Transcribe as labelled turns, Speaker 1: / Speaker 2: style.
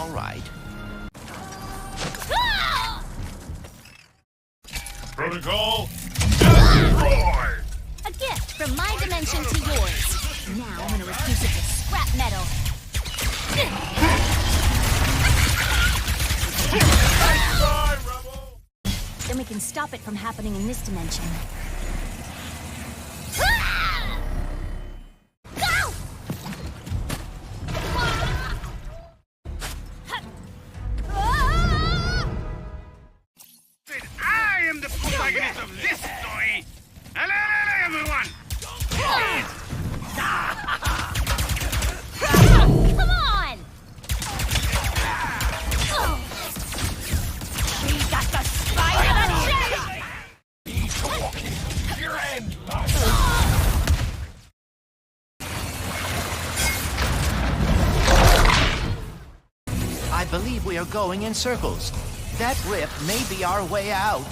Speaker 1: all right.
Speaker 2: Protocol, destroy!
Speaker 3: A gift from my dimension to yours. Now I'm gonna reduce it to scrap metal.
Speaker 2: Nice try, Rebel!
Speaker 3: Then we can stop it from happening in this dimension. Go!
Speaker 4: I am the protagonist of this story! Hello, everyone!
Speaker 3: Come on! We got the spider chase!
Speaker 2: Your end!
Speaker 1: I believe we are going in circles. That rift may be our way out.